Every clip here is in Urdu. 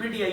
PTI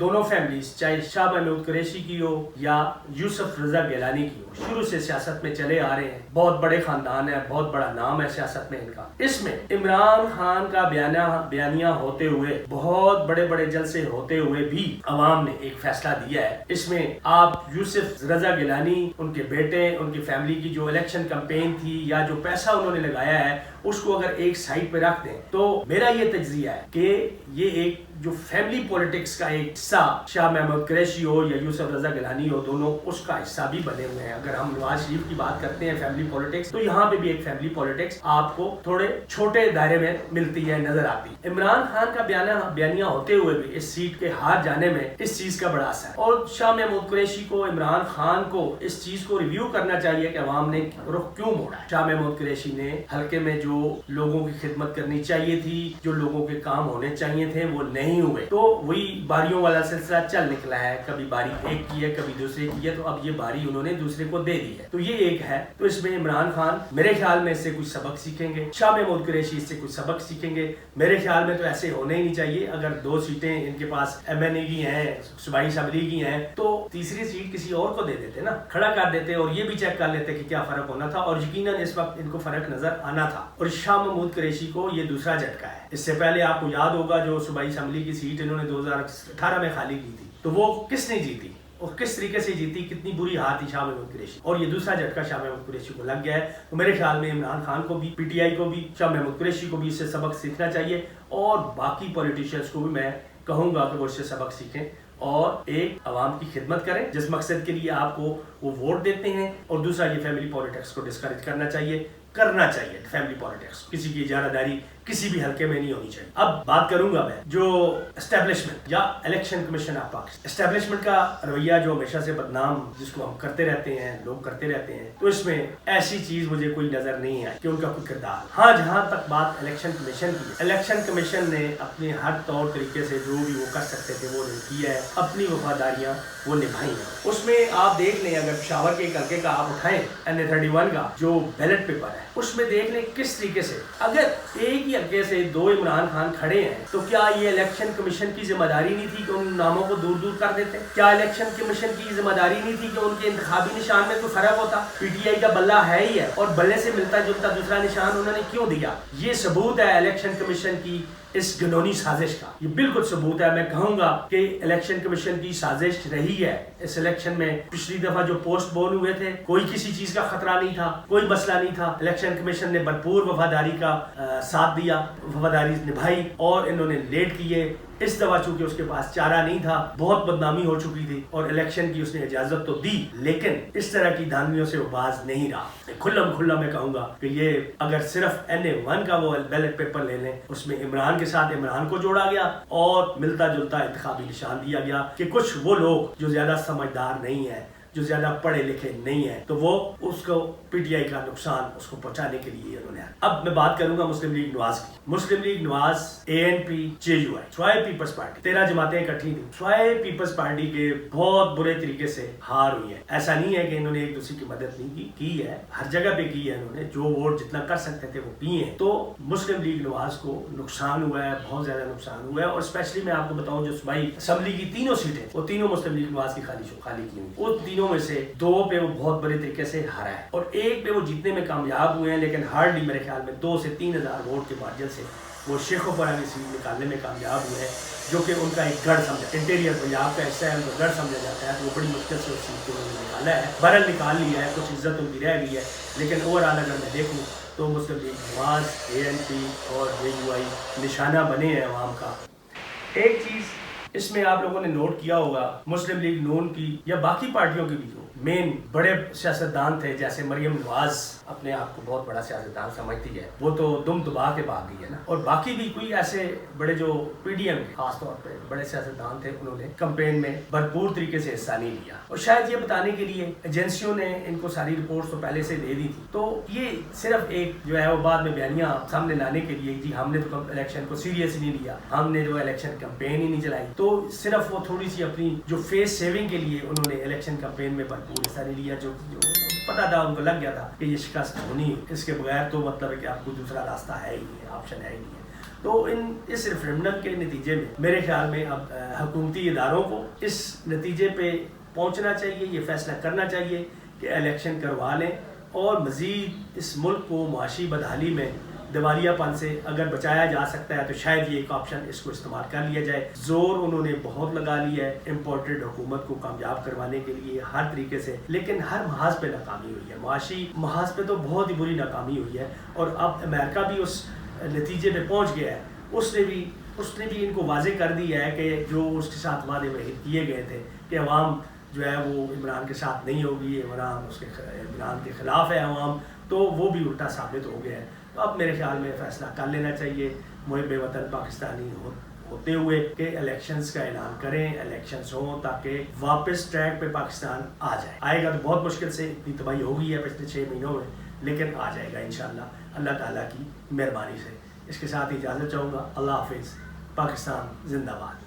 دونوں فیملیز چاہے شاہ محمود قریشی کی ہو یا یوسف رضا گیلانی کی ہو شروع سے سیاست میں چلے آ رہے ہیں. بہت بڑے خاندان ہے, بہت بڑا نام ہے سیاست میں ان کا. اس میں عمران خان کا بیانیہ ہوتے ہوئے, بہت بڑے بڑے جلسے ہوتے ہوئے بھی عوام نے ایک فیصلہ دیا ہے. اس میں آپ یوسف رضا گیلانی, ان کے بیٹے, ان کی فیملی کی جو الیکشن کمپین تھی یا جو پیسہ انہوں نے لگایا ہے اس کو اگر ایک سائڈ پہ رکھ دیں تو میرا یہ تجزیہ ہے کہ یہ ایک جو فیملی پولیٹکس کا ایک حصہ شاہ محمود قریشی ہو یا یوسف رضا گیلانی ہو, دونوں اس کا حصہ بھی بنے ہوئے ہیں. اگر ہم نواز شریف کی بات کرتے ہیں فیملی پولیٹکس, تو یہاں پہ بھی ایک فیملی پولیٹکس آپ کو تھوڑے چھوٹے دائرے میں ملتی ہے, نظر آتی ہے. عمران خان کا بیانیہ ہوتے ہوئے بھی اس سیٹ کے ہار جانے میں اس چیز کا بڑا اثر ہے, اور شاہ محمود قریشی کو, عمران خان کو اس چیز کو ریویو کرنا چاہیے کہ عوام نے رخ کیوں موڑا. شاہ محمود قریشی نے حلقے میں جو لوگوں کی خدمت کرنی چاہیے تھی, جو لوگوں کے کام ہونے چاہیے تھے, وہ نہیں ہوئے. تو وہی باریوں والا سلسلہ چل نکلا ہے, کبھی باری ایک کی ہے, کبھی دوسرے کی ہے, تو اب یہ باری انہوں نے دوسرے کو دے دی ہے. تو یہ ایک ہے. تو اس میں عمران خان میرے خیال میں اس سے کچھ سبق سیکھیں گے, شاہ محمود قریشی اس سے کچھ سبق سیکھیں گے. میرے خیال میں تو ایسے ہونے ہی نہیں چاہیے. اگر 2 سیٹیں ان کے پاس MNA کی ہیں, صوبائی اسمبلی کی ہیں, تو تیسری سیٹ کسی اور کو دے دیتے نا, کھڑا کر دیتے اور یہ بھی چیک کر لیتے کہ کیا فرق ہونا تھا, اور یقیناً اس وقت ان کو فرق نظر آنا تھا. اور شاہ محمود قریشی کو یہ دوسرا جھٹکا ہے. اس سے پہلے آپ کو یاد ہوگا جو صوبائی اسمبلی کی سیٹ انہوں نے 2018 میں خالی کی تھی, تو وہ کس نے جیتی اور کس طریقے سے جیتی, کتنی بری ہار تھی شاہ محمود قریشی, اور یہ دوسرا جھٹکا شاہ محمود قریشی کو لگ گیا ہے. تو میرے خیال میں عمران خان کو بھی, PTI کو بھی, شاہ محمود قریشی کو بھی اس سے سبق سیکھنا چاہیے, اور باقی پولیٹیشینز کو بھی میں کہوں گا کہ وہ اس سے سبق سیکھیں اور ایک عوام کی خدمت کریں جس مقصد کے لیے آپ کو وہ ووٹ دیتے ہیں. اور دوسرا یہ فیملی پولیٹکس کو ڈسکریج کرنا چاہیے. فیملی پولیٹکس کسی کی اجارہ داری کسی بھی حلقے میں نہیں ہونی چاہیے. اب بات کروں گا میں جو اسٹیبلشمنٹ یا election commission of Pakistan, establishment کا رویہ جو ہمیشہ سے بدنام, جس کو ہم کرتے رہتے ہیں, لوگ کرتے رہتے ہیں, تو اس میں ایسی چیز مجھے کوئی نظر نہیں آئی کہ ان کا کوئی کردار. ہاں, جہاں تک بات الیکشن کمیشن کی, الیکشن کمیشن نے اپنے ہر طور طریقے سے جو بھی وہ کر سکتے تھے وہ کیا ہے, اپنی وفاداریاں وہ نبھائی ہیں. اس میں آپ دیکھ لیں, اگر پشاور کے ایک حلقے کا آپ اٹھائیں NA31 کا جو بیلٹ پیپر ہے, اس میں دیکھ لیں کس طریقے سے اگر ایک ہی حلقے سے 2 عمران خان کھڑے ہیں, تو کیا یہ الیکشن کمیشن کی ذمہ داری نہیں تھی کہ ان ناموں کو دور دور کر دیتے؟ کیا الیکشن کمیشن کی ذمہ داری نہیں تھی کہ ان کے انتخابی نشان میں کوئی فرق ہوتا؟ PTI کا بلہ ہے ہی ہے, اور بلے سے ملتا جلتا دوسرا نشان انہوں نے کیوں دیا؟ یہ ثبوت ہے الیکشن کمیشن کی اس گنونی سازش کا, یہ بالکل ثبوت ہے. میں کہوں گا کہ الیکشن کمیشن کی سازش رہی ہے اس الیکشن میں. پچھلی دفعہ جو پوسٹ بون ہوئے تھے, کوئی کسی چیز کا خطرہ نہیں تھا, کوئی مسئلہ نہیں تھا. الیکشن کمیشن نے بھرپور وفاداری کا ساتھ دیا, وفاداری نبھائی, اور انہوں نے لیٹ کیے. اس دفعہ چونکہ اس کے پاس چارہ نہیں تھا, بہت بدنامی ہو چکی تھی, اور الیکشن کی اس نے اجازت تو دی, لیکن اس طرح کی دھاندلیوں سے وہ باز نہیں رہا. کھلا میں کہوں گا کہ یہ اگر صرف NA1 کا وہ بیلٹ پیپر لے لیں, اس میں عمران کے ساتھ عمران کو جوڑا گیا اور ملتا جلتا انتخابی نشان دیا گیا کہ کچھ وہ لوگ جو زیادہ سمجھدار نہیں ہیں, جو زیادہ پڑھے لکھے نہیں ہیں, تو وہ اس کو PTI کا نقصان اس کو پہنچانے کے لیے انہوں نے. اب میں بات کروں گا مسلم لیگ نواز کی. مسلم لیگ نواز, ANP, JUI, سوائے پیپلز پارٹی, 13 جماعتیں اکٹھی تھیں. سوائے پیپلز پارٹی کے بہت برے طریقے سے ہار ہوئی ہے. ایسا نہیں ہے کہ انہوں نے ایک دوسرے کی مدد نہیں کی ہے, ہر جگہ پہ کی ہے انہوں نے, جو ووٹ جتنا کر سکتے تھے وہ کیے ہیں. تو مسلم لیگ نواز کو نقصان ہوا ہے, بہت زیادہ نقصان ہوا ہے. اور اسپیشلی میں آپ کو بتاؤں جو صوبائی اسمبلی کی 3 سیٹیں, وہ تینوں مسلم لیگ نواز کی خالی کی ہوئی. وہ تینوں میں سے 2 پہ وہ بہت بڑے طریقے سے ہارا ہے, اور 1 پہ وہ جیتنے میں کامیاب ہوئے ہیں, لیکن ہارڈلی میرے خیال میں 2 سے 3 ہزار ووٹ کے مارجن سے وہ شیخوپورہ کی سیٹ نکالنے میں کامیاب ہوئے ہیں, جو کہ ان کا ایک گڑھ سمجھا, انٹیریئر پنجاب کا حصہ ہے, ان کا گڑھ سمجھا جاتا ہے. تو وہ بڑی مشکل سے اس سیٹ کو انہوں نے نکالا ہے, بہرحال نکال لیا ہے, کچھ عزت ان کی رہ گئی ہے. لیکن اوورآل اگر میں دیکھوں تو مسلم لیگ نواز, ANP اور JUI نشانہ بنے ہیں عوام کا. ایک چیز اس میں آپ لوگوں نے نوٹ کیا ہوگا, مسلم لیگ نون کی یا باقی پارٹیوں کی بھی جو مین بڑے سیاستدان تھے, جیسے مریم نواز اپنے آپ کو بہت بڑا سیاستدان سمجھتی ہے, وہ تو دم دبا کے بھاگ گئی ہے نا. اور باقی بھی کوئی ایسے بڑے جو PDM کے خاص طور پہ بڑے سیاستدان تھے, انہوں نے کمپین میں بھرپور طریقے سے حصہ نہیں لیا, اور شاید یہ بتانے کے لیے ایجنسیوں نے ان کو ساری رپورٹس تو پہلے سے دے دی تھی. تو یہ صرف ایک جو ہے وہ بعد میں بیانیاں سامنے لانے کے لیے, جی ہم نے تو الیکشن کو سیریس نہیں لیا, ہم نے جو الیکشن کمپین ہی نہیں چلائی, تو صرف وہ تھوڑی سی اپنی جو فیس سیونگ کے لیے انہوں نے الیکشن کمپین میں بھرپور حصہ نہیں لیا, جو پتا تھا, ان کو لگ گیا تھا کہ یہ شکست ہونی, اس کے بغیر تو مطلب ہے کہ آپ کو دوسرا راستہ ہے ہی نہیں, آپشن ہے ہی نہیں ہے. تو اس ریفرینڈم کے نتیجے میں میرے خیال میں اب حکومتی اداروں کو اس نتیجے پہ پہنچنا چاہیے، یہ فیصلہ کرنا چاہیے کہ الیکشن کروا لیں، اور مزید اس ملک کو معاشی بدحالی میں دیوالیہ پن سے اگر بچایا جا سکتا ہے تو شاید یہ ایک آپشن اس کو استعمال کر لیا جائے۔ زور انہوں نے بہت لگا لیا ہے امپورٹڈ حکومت کو کامیاب کروانے کے لیے ہر طریقے سے، لیکن ہر محاذ پہ ناکامی ہوئی ہے، معاشی محاذ پہ تو بہت ہی بری ناکامی ہوئی ہے، اور اب امریکہ بھی اس نتیجے پہ پہنچ گیا ہے۔ اس نے بھی ان کو واضح کر دیا ہے کہ جو اس کے ساتھ وعدے وعید کیے گئے تھے کہ عوام جو ہے وہ عمران کے ساتھ نہیں ہوگی، عمران کے خلاف ہے عوام، تو وہ بھی الٹا ثابت ہو گیا ہے۔ تو اب میرے خیال میں فیصلہ کر لینا چاہیے محب وطن پاکستانی ہوتے ہوئے کہ الیکشنز کا اعلان کریں، الیکشنز ہوں تاکہ واپس ٹریک پہ پاکستان آ جائے۔ آئے گا تو بہت مشکل سے، اتنی تباہی ہو گئی ہے پچھلے 6 مہینوں میں، لیکن آ جائے گا انشاءاللہ اللہ تعالیٰ کی مہربانی سے۔ اس کے ساتھ اجازت چاہوں گا، اللہ حافظ، پاکستان زندہ باد۔